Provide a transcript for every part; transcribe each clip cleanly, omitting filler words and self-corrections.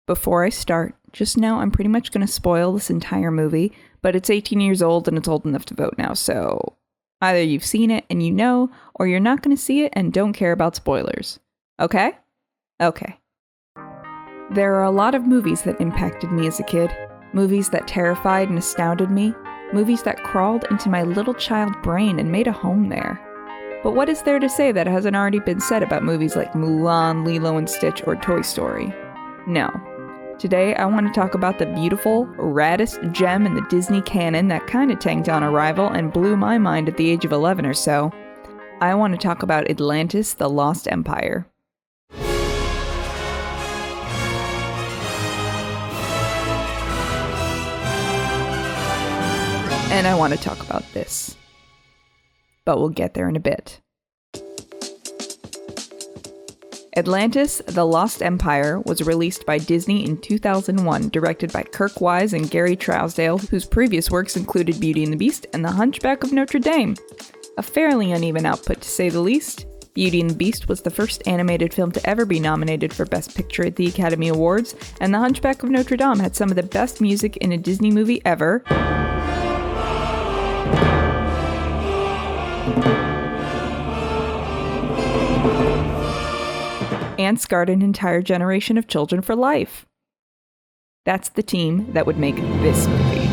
Before I start, just know I'm pretty much going to spoil this entire movie, but it's 18 years old and it's old enough to vote now, so either you've seen it and you know, or you're not going to see it and don't care about spoilers. Okay? Okay. There are a lot of movies that impacted me as a kid. Movies that terrified and astounded me. Movies that crawled into my little child brain and made a home there. But what is there to say that hasn't already been said about movies like Mulan, Lilo and Stitch, or Toy Story? No. Today, I want to talk about the beautiful, raddest gem in the Disney canon that kind of tanked on arrival and blew my mind at the age of 11 or so. I want to talk about Atlantis, the Lost Empire. And I want to talk about this. But we'll get there in a bit. Atlantis, The Lost Empire was released by Disney in 2001, directed by Kirk Wise and Gary Trousdale, whose previous works included Beauty and the Beast and The Hunchback of Notre Dame. A fairly uneven output, to say the least. Beauty and the Beast was the first animated film to ever be nominated for Best Picture at the Academy Awards, and The Hunchback of Notre Dame had some of the best music in a Disney movie ever. And scarred an entire generation of children for life. That's the team that would make this movie.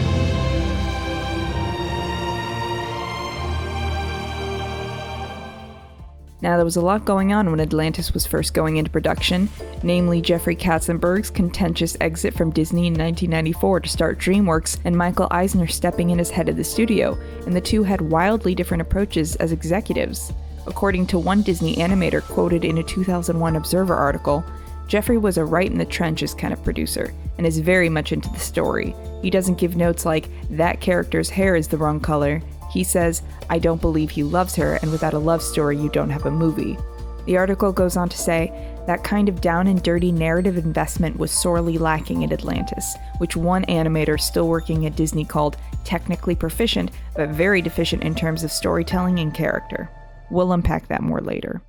Now, there was a lot going on when Atlantis was first going into production, namely Jeffrey Katzenberg's contentious exit from Disney in 1994 to start DreamWorks and Michael Eisner stepping in as head of the studio, and the two had wildly different approaches as executives. According to one Disney animator quoted in a 2001 Observer article, Jeffrey was a right-in-the-trenches kind of producer, and is very much into the story. He doesn't give notes like, that character's hair is the wrong color. He says, I don't believe he loves her, and without a love story, you don't have a movie. The article goes on to say, that kind of down-and-dirty narrative investment was sorely lacking at Atlantis, which one animator still working at Disney called technically proficient, but very deficient in terms of storytelling and character. We'll unpack that more later.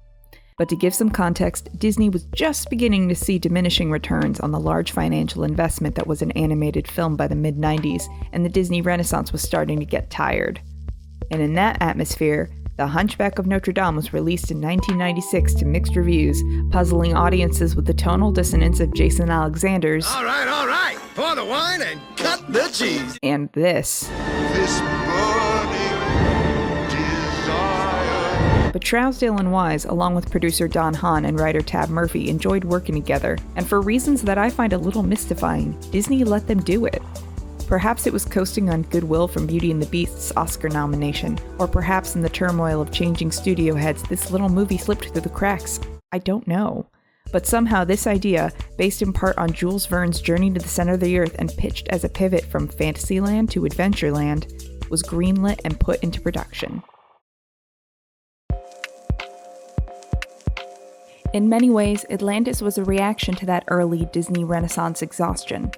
But to give some context, Disney was just beginning to see diminishing returns on the large financial investment that was an animated film by the mid-90s, and the Disney Renaissance was starting to get tired. And in that atmosphere, The Hunchback of Notre Dame was released in 1996 to mixed reviews, puzzling audiences with the tonal dissonance of Jason Alexander's All right, pour the wine and cut the cheese. And this But Trousdale and Wise, along with producer Don Hahn and writer Tab Murphy, enjoyed working together, and for reasons that I find a little mystifying, Disney let them do it. Perhaps it was coasting on goodwill from Beauty and the Beast's Oscar nomination, or perhaps in the turmoil of changing studio heads, this little movie slipped through the cracks. I don't know. But somehow this idea, based in part on Jules Verne's Journey to the Center of the Earth and pitched as a pivot from Fantasyland to Adventureland, was greenlit and put into production. In many ways, Atlantis was a reaction to that early Disney Renaissance exhaustion.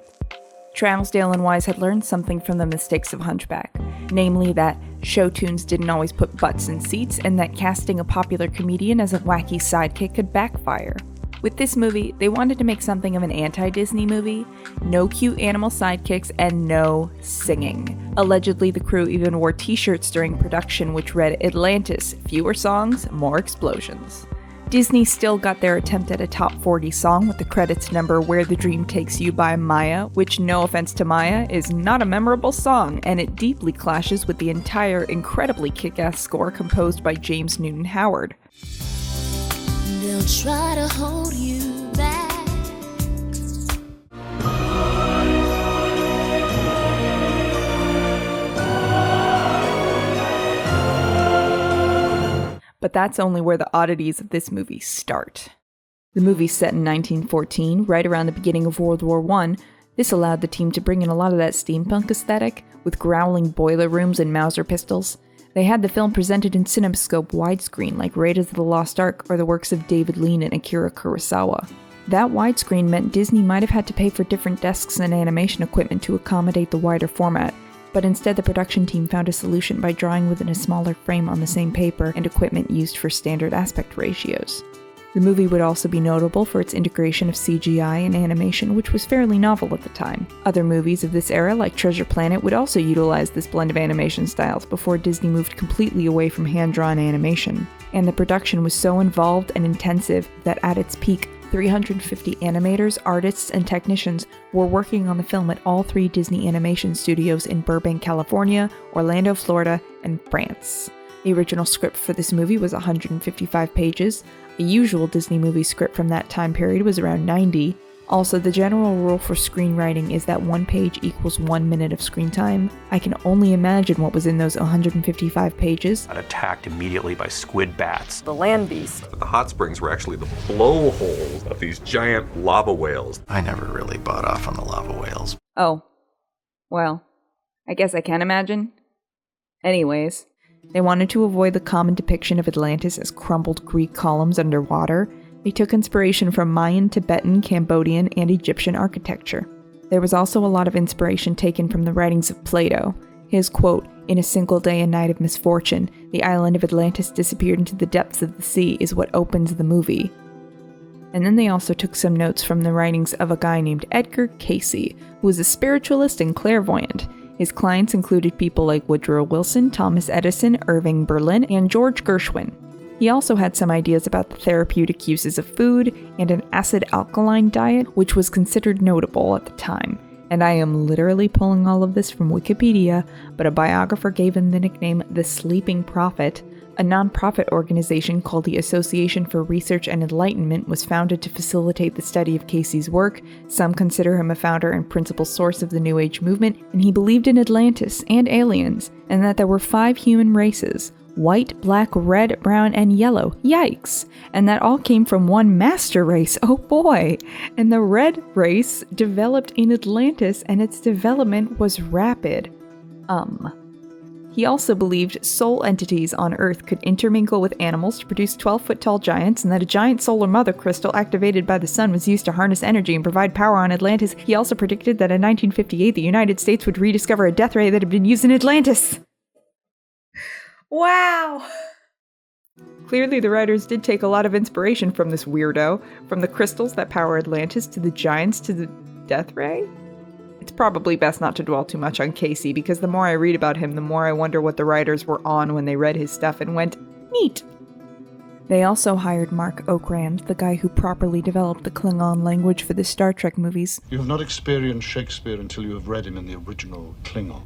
Trousdale and Wise had learned something from the mistakes of Hunchback, namely that show tunes didn't always put butts in seats and that casting a popular comedian as a wacky sidekick could backfire. With this movie, they wanted to make something of an anti-Disney movie, no cute animal sidekicks, and no singing. Allegedly, the crew even wore t-shirts during production which read Atlantis, fewer songs, more explosions. Disney still got their attempt at a top 40 song with the credits number Where the Dream Takes You by Maya, which, no offense to Maya, is not a memorable song, and it deeply clashes with the entire incredibly kick-ass score composed by James Newton Howard. They'll try to hold you back. But that's only where the oddities of this movie start. The movie's set in 1914, right around the beginning of World War I. This allowed the team to bring in a lot of that steampunk aesthetic, with growling boiler rooms and Mauser pistols. They had the film presented in CinemaScope widescreen like Raiders of the Lost Ark or the works of David Lean and Akira Kurosawa. That widescreen meant Disney might have had to pay for different desks and animation equipment to accommodate the wider format, but instead the production team found a solution by drawing within a smaller frame on the same paper and equipment used for standard aspect ratios. The movie would also be notable for its integration of CGI and animation, which was fairly novel at the time. Other movies of this era, like Treasure Planet, would also utilize this blend of animation styles before Disney moved completely away from hand-drawn animation. And the production was so involved and intensive that at its peak, 350 animators, artists, and technicians were working on the film at all 3 Disney animation studios in Burbank, California, Orlando, Florida, and France. The original script for this movie was 155 pages. A usual Disney movie script from that time period was around 90. Also, the general rule for screenwriting is that 1 page equals 1 minute of screen time. I can only imagine what was in those 155 pages. Attacked immediately by squid bats. The land beast. The hot springs were actually the blowholes of these giant lava whales. I never really bought off on the lava whales. Oh. Well, I guess I can imagine. Anyways, they wanted to avoid the common depiction of Atlantis as crumbled Greek columns underwater. They took inspiration from Mayan, Tibetan, Cambodian, and Egyptian architecture. There was also a lot of inspiration taken from the writings of Plato. His quote, "In a single day and night of misfortune, the island of Atlantis disappeared into the depths of the sea," is what opens the movie. And then they also took some notes from the writings of a guy named Edgar Cayce, who was a spiritualist and clairvoyant. His clients included people like Woodrow Wilson, Thomas Edison, Irving Berlin, and George Gershwin. He also had some ideas about the therapeutic uses of food and an acid-alkaline diet, which was considered notable at the time. And I am literally pulling all of this from Wikipedia, but a biographer gave him the nickname the Sleeping Prophet. A non-profit organization called the Association for Research and Enlightenment was founded to facilitate the study of Cayce's work. Some consider him a founder and principal source of the New Age movement, and he believed in Atlantis and aliens, and that there were 5 human races: white, black, red, brown, and yellow. Yikes! And that all came from one master race. Oh boy! And the red race developed in Atlantis, and its development was rapid. He also believed soul entities on Earth could intermingle with animals to produce 12-foot-tall giants, and that a giant solar mother crystal activated by the sun was used to harness energy and provide power on Atlantis. He also predicted that in 1958 the United States would rediscover a death ray that had been used in Atlantis. Wow! Clearly the writers did take a lot of inspiration from this weirdo, from the crystals that power Atlantis to the giants to the death ray? It's probably best not to dwell too much on Cayce, because the more I read about him, the more I wonder what the writers were on when they read his stuff and went, neat. They also hired Mark Okrand, the guy who properly developed the Klingon language for the Star Trek movies. You have not experienced Shakespeare until you have read him in the original Klingon.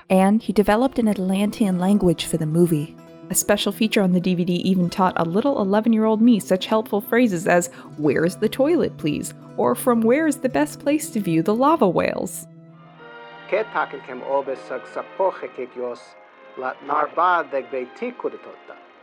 And he developed an Atlantean language for the movie. A special feature on the DVD even taught a little 11-year-old me such helpful phrases as, "Where's the toilet, please?" or "From where is the best place to view the lava whales?"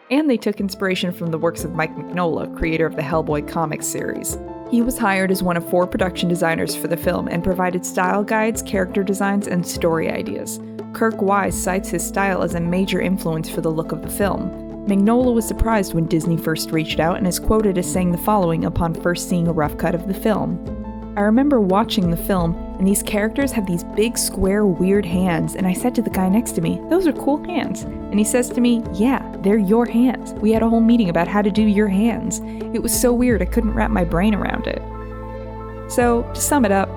And they took inspiration from the works of Mike Mignola, creator of the Hellboy comics series. He was hired as one of 4 production designers for the film and provided style guides, character designs, and story ideas. Kirk Wise cites his style as a major influence for the look of the film. Mignola was surprised when Disney first reached out and is quoted as saying the following upon first seeing a rough cut of the film. "I remember watching the film, and these characters have these big, square, weird hands, and I said to the guy next to me, 'Those are cool hands.' And he says to me, 'Yeah, they're your hands. We had a whole meeting about how to do your hands.' It was so weird I couldn't wrap my brain around it." So, to sum it up,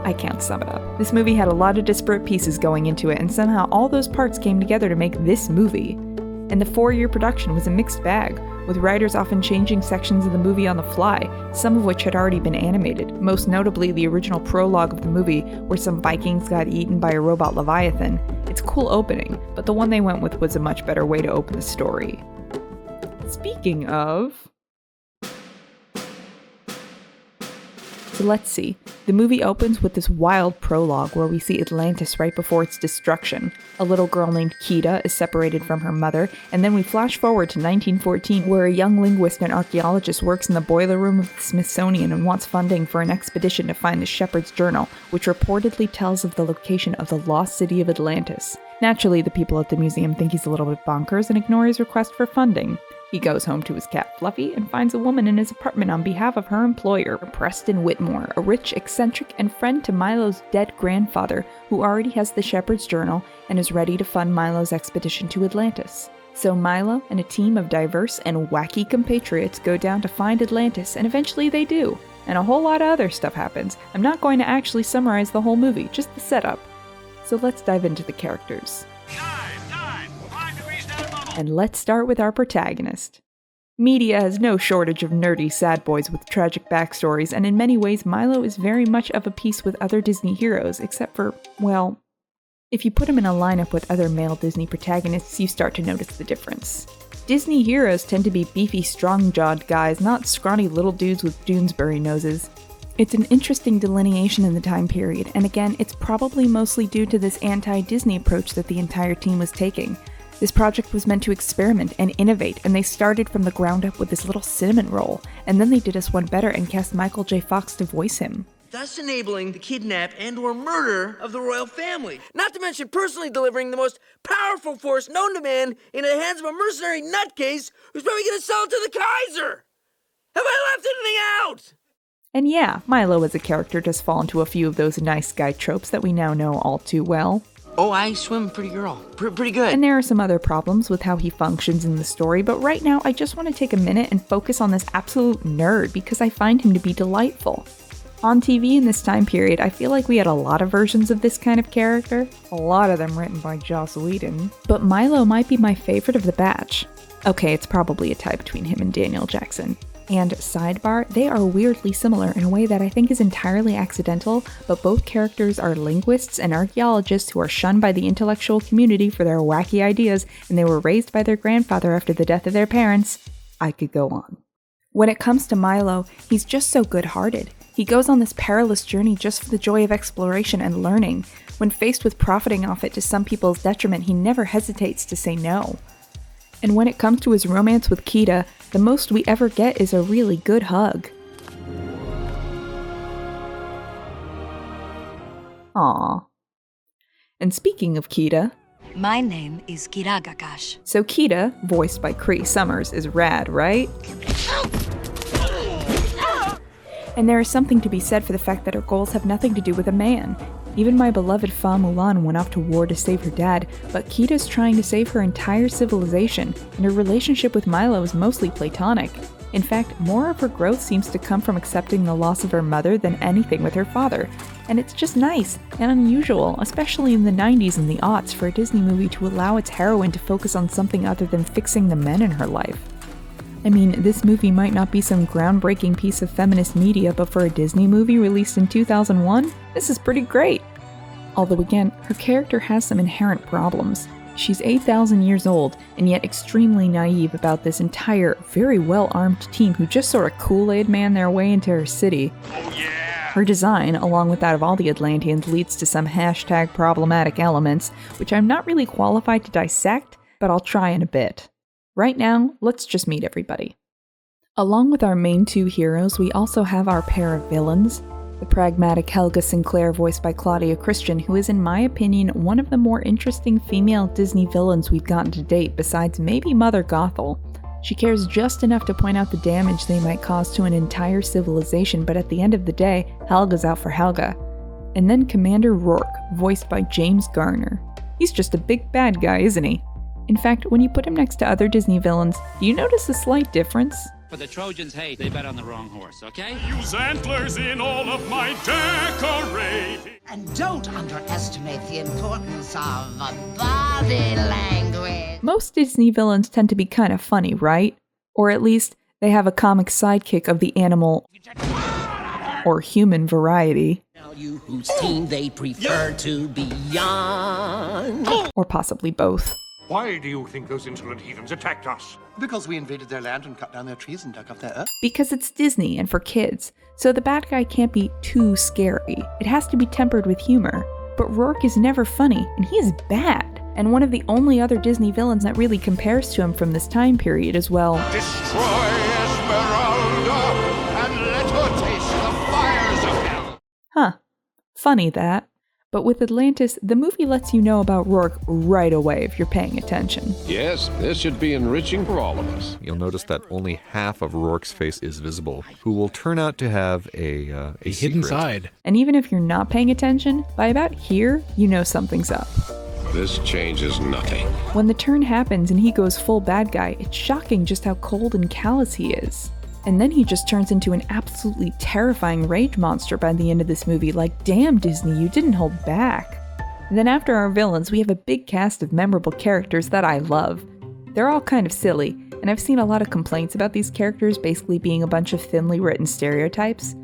I can't sum it up. This movie had a lot of disparate pieces going into it, and somehow all those parts came together to make this movie. And the 4-year production was a mixed bag, with writers often changing sections of the movie on the fly, some of which had already been animated, most notably the original prologue of the movie, where some Vikings got eaten by a robot Leviathan. It's a cool opening, but the one they went with was a much better way to open the story. Speaking of... So let's see. The movie opens with this wild prologue where we see Atlantis right before its destruction. A little girl named Kida is separated from her mother, and then we flash forward to 1914 where a young linguist and archaeologist works in the boiler room of the Smithsonian and wants funding for an expedition to find the Shepherd's Journal, which reportedly tells of the location of the lost city of Atlantis. Naturally, the people at the museum think he's a little bit bonkers and ignore his request for funding. He goes home to his cat Fluffy and finds a woman in his apartment on behalf of her employer, Preston Whitmore, a rich, eccentric, and friend to Milo's dead grandfather, who already has the Shepherd's Journal and is ready to fund Milo's expedition to Atlantis. So Milo and a team of diverse and wacky compatriots go down to find Atlantis, and eventually they do. And a whole lot of other stuff happens. I'm not going to actually summarize the whole movie, just the setup. So let's dive into the characters. Time! 5 degrees down bubble! And let's start with our protagonist. Media has no shortage of nerdy sad boys with tragic backstories, and in many ways Milo is very much of a piece with other Disney heroes, except for, well, if you put him in a lineup with other male Disney protagonists, you start to notice the difference. Disney heroes tend to be beefy, strong-jawed guys, not scrawny little dudes with Doonesbury noses. It's an interesting delineation in the time period, and again, it's probably mostly due to this anti-Disney approach that the entire team was taking. This project was meant to experiment and innovate, and they started from the ground up with this little cinnamon roll, and then they did us one better and cast Michael J. Fox to voice him. Thus enabling the kidnap and/or murder of the royal family. Not to mention personally delivering the most powerful force known to man in the hands of a mercenary nutcase who's probably going to sell it to the Kaiser. Have I left anything out? And yeah, Milo as a character does fall into a few of those nice guy tropes that we now know all too well. Oh, I swim pretty girl. Pretty good. And there are some other problems with how he functions in the story, but right now I just want to take a minute and focus on this absolute nerd because I find him to be delightful. On TV in this time period, I feel like we had a lot of versions of this kind of character, a lot of them written by Joss Whedon, but Milo might be my favorite of the batch. Okay, it's probably a tie between him and Daniel Jackson. And sidebar, they are weirdly similar in a way that I think is entirely accidental, but both characters are linguists and archaeologists who are shunned by the intellectual community for their wacky ideas, and they were raised by their grandfather after the death of their parents. I could go on. When it comes to Milo, he's just so good-hearted. He goes on this perilous journey just for the joy of exploration and learning. When faced with profiting off it to some people's detriment, he never hesitates to say no. And when it comes to his romance with Kida, the most we ever get is a really good hug. Aww. And speaking of Kida... My name is Kira Gakash. So Kida, voiced by Cree Summers, is rad, right? And there is something to be said for the fact that her goals have nothing to do with a man. Even my beloved Fa Mulan went off to war to save her dad, but Kida's trying to save her entire civilization, and her relationship with Milo is mostly platonic. In fact, more of her growth seems to come from accepting the loss of her mother than anything with her father. And it's just nice and unusual, especially in the 90s and the aughts, for a Disney movie to allow its heroine to focus on something other than fixing the men in her life. I mean, this movie might not be some groundbreaking piece of feminist media, but for a Disney movie released in 2001, this is pretty great. Although again, her character has some inherent problems. She's 8,000 years old, and yet extremely naive about this entire, very well-armed team who just sort of Kool-Aid man their way into her city. Oh yeah! Her design, along with that of all the Atlanteans, leads to some hashtag problematic elements, which I'm not really qualified to dissect, but I'll try in a bit. Right now, let's just meet everybody. Along with our main two heroes, we also have our pair of villains. The pragmatic Helga Sinclair, voiced by Claudia Christian, who is in my opinion one of the more interesting female Disney villains we've gotten to date, besides maybe Mother Gothel. She cares just enough to point out the damage they might cause to an entire civilization, but at the end of the day, Helga's out for Helga. And then Commander Rourke, voiced by James Garner. He's just a big bad guy, isn't he? In fact, when you put him next to other Disney villains, do you notice a slight difference? For the Trojans, hey, they bet on the wrong horse, okay? Use antlers in all of my decorating. And don't underestimate the importance of body language. Most Disney villains tend to be kind of funny, right? Or at least, they have a comic sidekick of the animal or human variety. Tell you whose team they prefer to be on. Or possibly both. Why do you think those insolent heathens attacked us? Because we invaded their land and cut down their trees and dug up their earth. Because it's Disney and for kids, so the bad guy can't be too scary. It has to be tempered with humor. But Rourke is never funny, and he is bad. And one of the only other Disney villains that really compares to him from this time period as well. Destroy Esmeralda and let her taste the fires of hell. Huh. Funny that. But with Atlantis, the movie lets you know about Rourke right away if you're paying attention. Yes, this should be enriching for all of us. You'll notice that only half of Rourke's face is visible, who will turn out to have a hidden side. And even if you're not paying attention, by about here, you know something's up. This changes nothing. When the turn happens and he goes full bad guy, it's shocking just how cold and callous he is. And then he just turns into an absolutely terrifying rage monster by the end of this movie, like, damn Disney, you didn't hold back. And then after our villains, we have a big cast of memorable characters that I love. They're all kind of silly, and I've seen a lot of complaints about these characters basically being a bunch of thinly written stereotypes.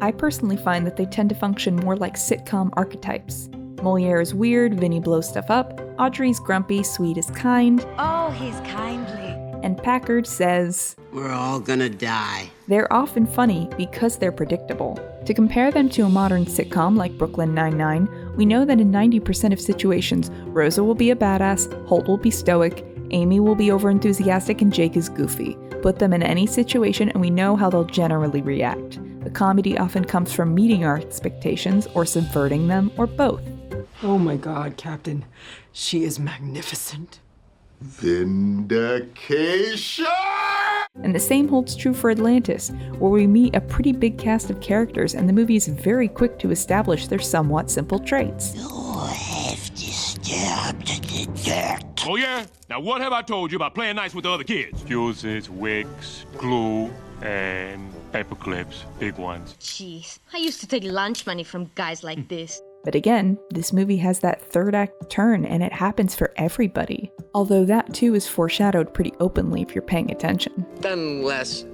I personally find that they tend to function more like sitcom archetypes. Moliere is weird, Vinny blows stuff up, Audrey's grumpy, Sweet is kind. Oh, he's kindly. And Packard says, "We're all gonna die." They're often funny because they're predictable. To compare them to a modern sitcom like Brooklyn Nine-Nine, we know that in 90% of situations, Rosa will be a badass, Holt will be stoic, Amy will be overenthusiastic, and Jake is goofy. Put them in any situation and we know how they'll generally react. The comedy often comes from meeting our expectations or subverting them, or both. Oh my God, Captain. She is magnificent. Vindication! And the same holds true for Atlantis, where we meet a pretty big cast of characters and the movie is very quick to establish their somewhat simple traits. You have disturbed the dirt. Oh, yeah? Now, what have I told you about playing nice with the other kids? Fuses, wicks, glue, and paper clips. Big ones. Jeez, I used to take lunch money from guys like this. But again, this movie has that third act turn and it happens for everybody. Although that too is foreshadowed pretty openly if you're paying attention. Unless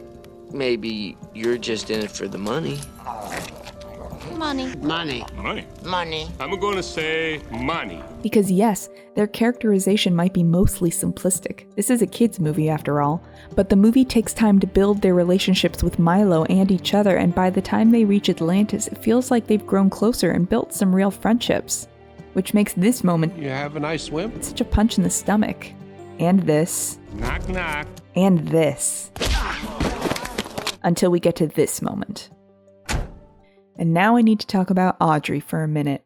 maybe you're just in it for the money. Money. Money. Money. Money. I'm gonna say money. Because yes, their characterization might be mostly simplistic. This is a kids' movie after all, but the movie takes time to build their relationships with Milo and each other, and by the time they reach Atlantis, it feels like they've grown closer and built some real friendships. Which makes this moment You have a nice swim? such a punch in the stomach. And this. Knock, knock. And this. Until we get to this moment. And now I need to talk about Audrey for a minute.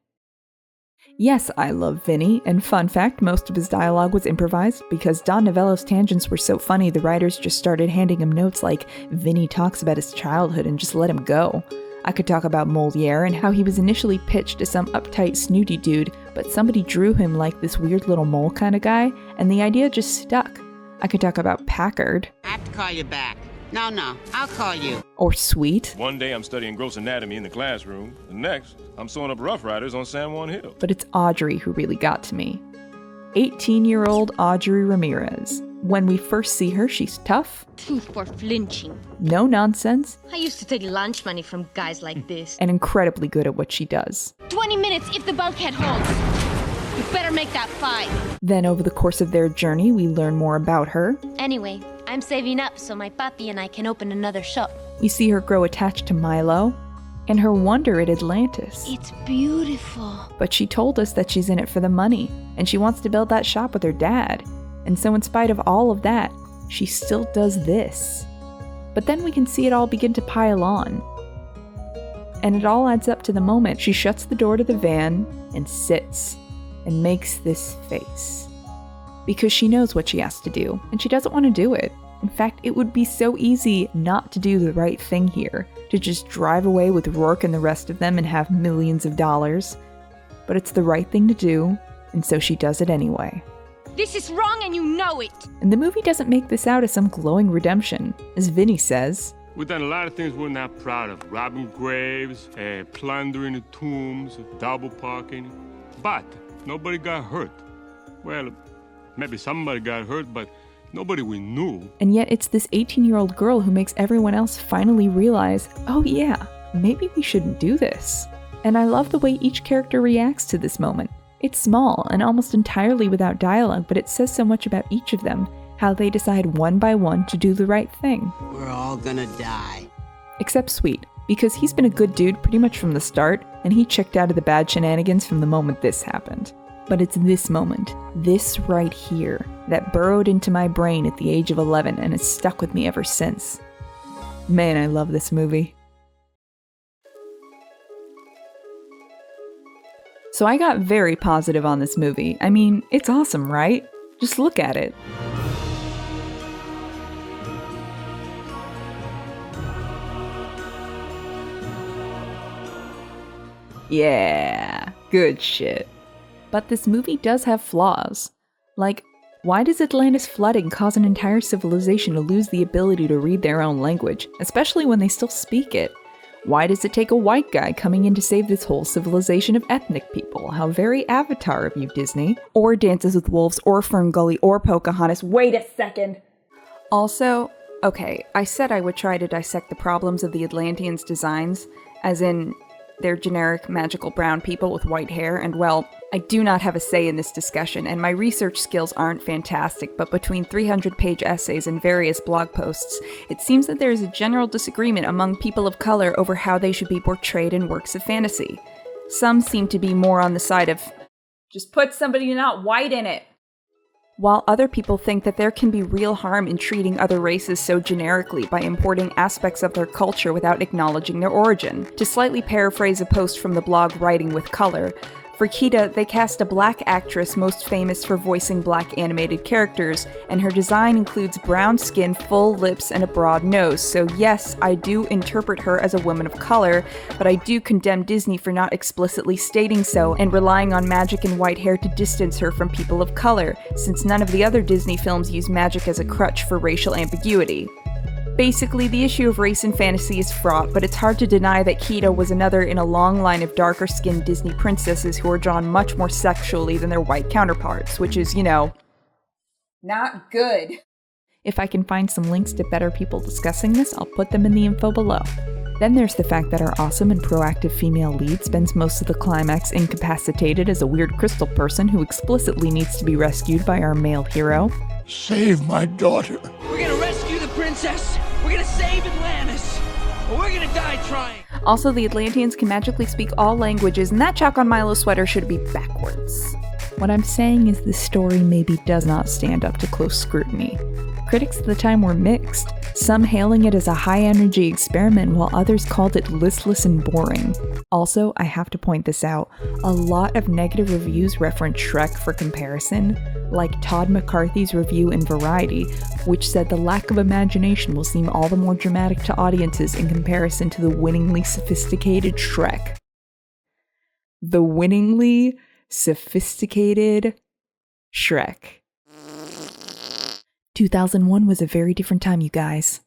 Yes, I love Vinny, and fun fact, most of his dialogue was improvised because Don Novello's tangents were so funny the writers just started handing him notes like, Vinny talks about his childhood and just let him go. I could talk about Moliere and how he was initially pitched as some uptight, snooty dude, but somebody drew him like this weird little mole kind of guy, and the idea just stuck. I could talk about Packard. I have to call you back. No, I'll call you. Or Sweet. One day I'm studying gross anatomy in the classroom. The next, I'm sewing up Rough Riders on San Juan Hill. But it's Audrey who really got to me. 18-year-old Audrey Ramirez. When we first see her, she's tough. For flinching. No nonsense. I used to take lunch money from guys like this. And incredibly good at what she does. 20 minutes if the bulkhead holds. You better make that 5. Then over the course of their journey, we learn more about her. Anyway, I'm saving up so my puppy and I can open another shop. We see her grow attached to Milo and her wonder at Atlantis. It's beautiful. But she told us that she's in it for the money and she wants to build that shop with her dad. And so in spite of all of that, she still does this. But then we can see it all begin to pile on. And it all adds up to the moment she shuts the door to the van and sits and makes this face. Because she knows what she has to do, and she doesn't want to do it. In fact, it would be so easy not to do the right thing here, to just drive away with Rourke and the rest of them and have millions of dollars. But it's the right thing to do, and so she does it anyway. This is wrong and you know it! And the movie doesn't make this out as some glowing redemption. As Vinny says, We've done a lot of things we're not proud of. Robbing graves, plundering the tombs, double parking. But nobody got hurt. Well, maybe somebody got hurt, but nobody we knew. And yet it's this 18-year-old girl who makes everyone else finally realize, oh yeah, maybe we shouldn't do this. And I love the way each character reacts to this moment. It's small and almost entirely without dialogue, but it says so much about each of them, how they decide one by one to do the right thing. We're all gonna die. Except Sweet, because he's been a good dude pretty much from the start, and he checked out of the bad shenanigans from the moment this happened. But it's this moment, this right here, that burrowed into my brain at the age of 11 and has stuck with me ever since. Man, I love this movie. So I got very positive on this movie. I mean, it's awesome, right? Just look at it. Yeah, good shit. But this movie does have flaws. Like, why does Atlantis flooding cause an entire civilization to lose the ability to read their own language, especially when they still speak it? Why does it take a white guy coming in to save this whole civilization of ethnic people? How very Avatar of you, Disney. Or Dances with Wolves, or Ferngully, or Pocahontas. Wait a second! Also, okay, I said I would try to dissect the problems of the Atlanteans' designs, as in, they're generic magical brown people with white hair, and well, I do not have a say in this discussion, and my research skills aren't fantastic, but between 300-page essays and various blog posts, it seems that there is a general disagreement among people of color over how they should be portrayed in works of fantasy. Some seem to be more on the side of, just put somebody not white in it, while other people think that there can be real harm in treating other races so generically by importing aspects of their culture without acknowledging their origin. To slightly paraphrase a post from the blog Writing with Color, for Kida, they cast a black actress most famous for voicing black animated characters, and her design includes brown skin, full lips, and a broad nose. So yes, I do interpret her as a woman of color, but I do condemn Disney for not explicitly stating so and relying on magic and white hair to distance her from people of color, since none of the other Disney films use magic as a crutch for racial ambiguity. Basically, the issue of race in fantasy is fraught, but it's hard to deny that Kida was another in a long line of darker-skinned Disney princesses who are drawn much more sexually than their white counterparts, which is, not good. If I can find some links to better people discussing this, I'll put them in the info below. Then there's the fact that our awesome and proactive female lead spends most of the climax incapacitated as a weird crystal person who explicitly needs to be rescued by our male hero. Save my daughter. We're gonna rescue the princess. We're gonna save Atlantis. Or we're gonna die trying. Also, the Atlanteans can magically speak all languages, and that chalk on Milo's sweater should be backwards. What I'm saying is this story maybe does not stand up to close scrutiny. Critics at the time were mixed, some hailing it as a high-energy experiment while others called it listless and boring. Also, I have to point this out, a lot of negative reviews reference Shrek for comparison, like Todd McCarthy's review in Variety, which said the lack of imagination will seem all the more dramatic to audiences in comparison to the winningly sophisticated Shrek. The winningly sophisticated Shrek. 2001 was a very different time, you guys.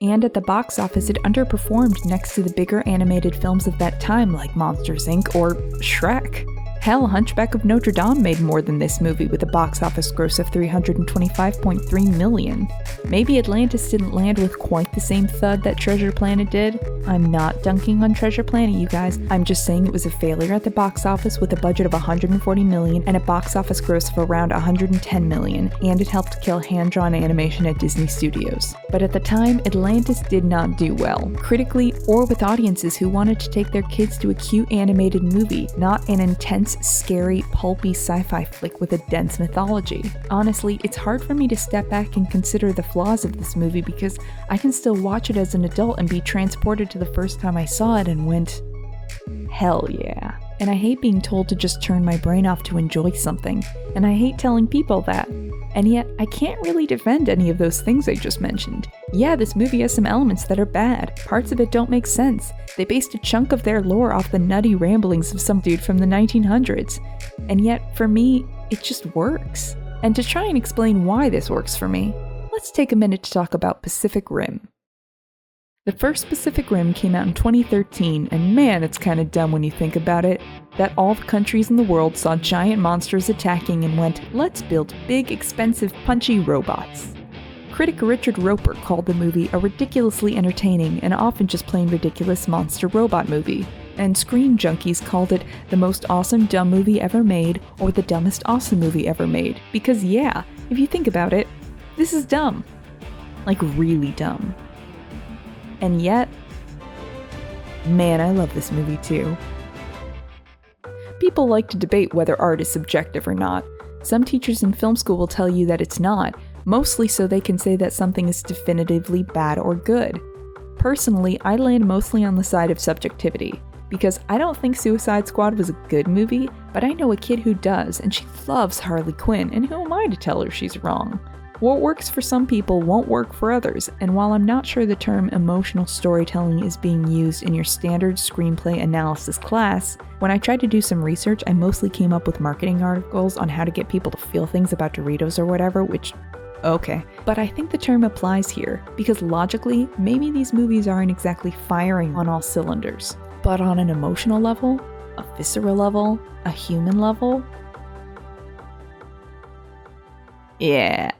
And at the box office, it underperformed next to the bigger animated films of that time like Monsters, Inc. or Shrek. Hell, Hunchback of Notre Dame made more than this movie with a box office gross of $325.3 million. Maybe Atlantis didn't land with quite the same thud that Treasure Planet did. I'm not dunking on Treasure Planet, you guys. I'm just saying it was a failure at the box office with a budget of $140 million and a box office gross of around $110 million, and it helped kill hand-drawn animation at Disney Studios. But at the time, Atlantis did not do well, critically or with audiences who wanted to take their kids to a cute animated movie, not an intense, scary, pulpy sci-fi flick with a dense mythology. Honestly, it's hard for me to step back and consider the flaws of this movie because I can still watch it as an adult and be transported to the first time I saw it and went, hell yeah. And I hate being told to just turn my brain off to enjoy something, and I hate telling people that. And yet, I can't really defend any of those things I just mentioned. Yeah, this movie has some elements that are bad. Parts of it don't make sense. They based a chunk of their lore off the nutty ramblings of some dude from the 1900s. And yet, for me, it just works. And to try and explain why this works for me, let's take a minute to talk about Pacific Rim. The first Pacific Rim came out in 2013, and man, it's kind of dumb when you think about it, that all the countries in the world saw giant monsters attacking and went, let's build big, expensive, punchy robots. Critic Richard Roper called the movie a ridiculously entertaining and often just plain ridiculous monster robot movie, and Screen Junkies called it the most awesome dumb movie ever made or the dumbest awesome movie ever made, because yeah, if you think about it, this is dumb. Like really dumb. And yet, man, I love this movie too. People like to debate whether art is subjective or not. Some teachers in film school will tell you that it's not, mostly so they can say that something is definitively bad or good. Personally, I land mostly on the side of subjectivity, because I don't think Suicide Squad was a good movie, but I know a kid who does, and she loves Harley Quinn, and who am I to tell her she's wrong? What works for some people won't work for others, and while I'm not sure the term emotional storytelling is being used in your standard screenplay analysis class, when I tried to do some research, I mostly came up with marketing articles on how to get people to feel things about Doritos or whatever, which, okay. But I think the term applies here, because logically, maybe these movies aren't exactly firing on all cylinders. But on an emotional level, a visceral level, a human level, yeah.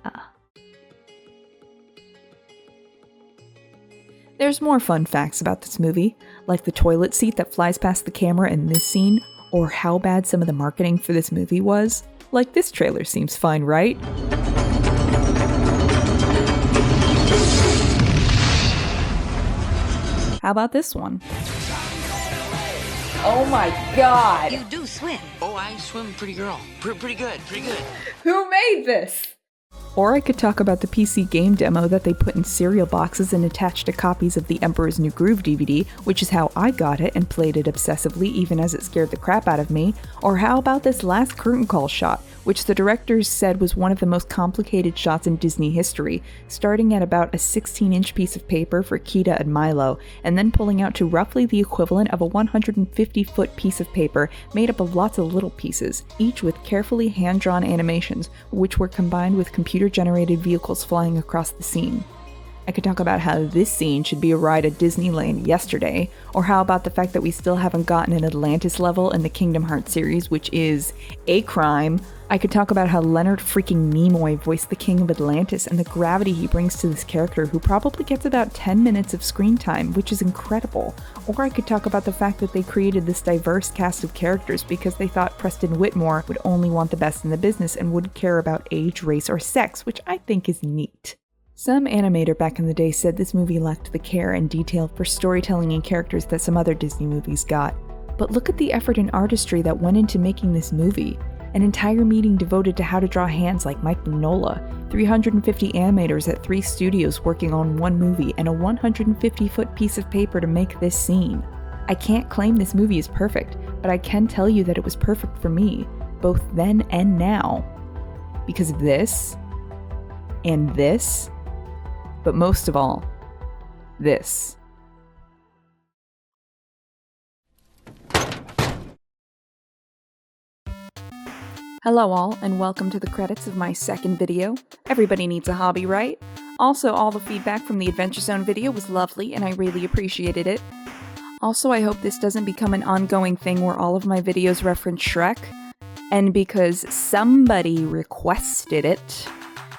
There's more fun facts about this movie, like the toilet seat that flies past the camera in this scene, or how bad some of the marketing for this movie was. Like, this trailer seems fine, right? How about this one? Oh my god! You do swim. Oh, I swim pretty girl. Pretty good. Who made this? Or I could talk about the PC game demo that they put in cereal boxes and attached to copies of the Emperor's New Groove DVD, which is how I got it and played it obsessively even as it scared the crap out of me. Or how about this last curtain call shot, which the directors said was one of the most complicated shots in Disney history, starting at about a 16-inch piece of paper for Kida and Milo, and then pulling out to roughly the equivalent of a 150-foot piece of paper made up of lots of little pieces, each with carefully hand-drawn animations, which were combined with computer-generated vehicles flying across the scene. I could talk about how this scene should be a ride at Disneyland yesterday, or how about the fact that we still haven't gotten an Atlantis level in the Kingdom Hearts series, which is a crime. I could talk about how Leonard freaking Nimoy voiced the King of Atlantis and the gravity he brings to this character, who probably gets about 10 minutes of screen time, which is incredible. Or I could talk about the fact that they created this diverse cast of characters because they thought Preston Whitmore would only want the best in the business and wouldn't care about age, race, or sex, which I think is neat. Some animator back in the day said this movie lacked the care and detail for storytelling and characters that some other Disney movies got. But look at the effort and artistry that went into making this movie. An entire meeting devoted to how to draw hands like Mike Mignola, 350 animators at 3 studios working on one movie, and a 150-foot piece of paper to make this scene. I can't claim this movie is perfect, but I can tell you that it was perfect for me, both then and now. Because of this, and this, but most of all, this. Hello all, and welcome to the credits of my second video. Everybody needs a hobby, right? Also, all the feedback from the Adventure Zone video was lovely, and I really appreciated it. Also, I hope this doesn't become an ongoing thing where all of my videos reference Shrek. And because somebody requested it,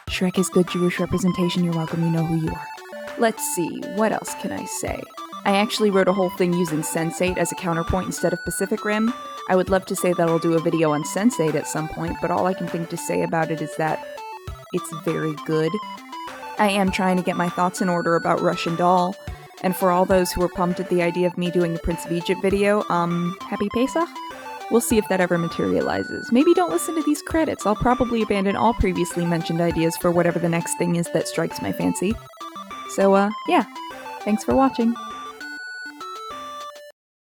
Shrek is good Jewish representation, you're welcome, you know who you are. Let's see, what else can I say? I actually wrote a whole thing using Sense8 as a counterpoint instead of Pacific Rim. I would love to say that I'll do a video on Sense8 at some point, but all I can think to say about it is that it's very good. I am trying to get my thoughts in order about Russian Doll, and for all those who were pumped at the idea of me doing the Prince of Egypt video, happy Pesach? We'll see if that ever materializes. Maybe don't listen to these credits. I'll probably abandon all previously mentioned ideas for whatever the next thing is that strikes my fancy. So, yeah. Thanks for watching.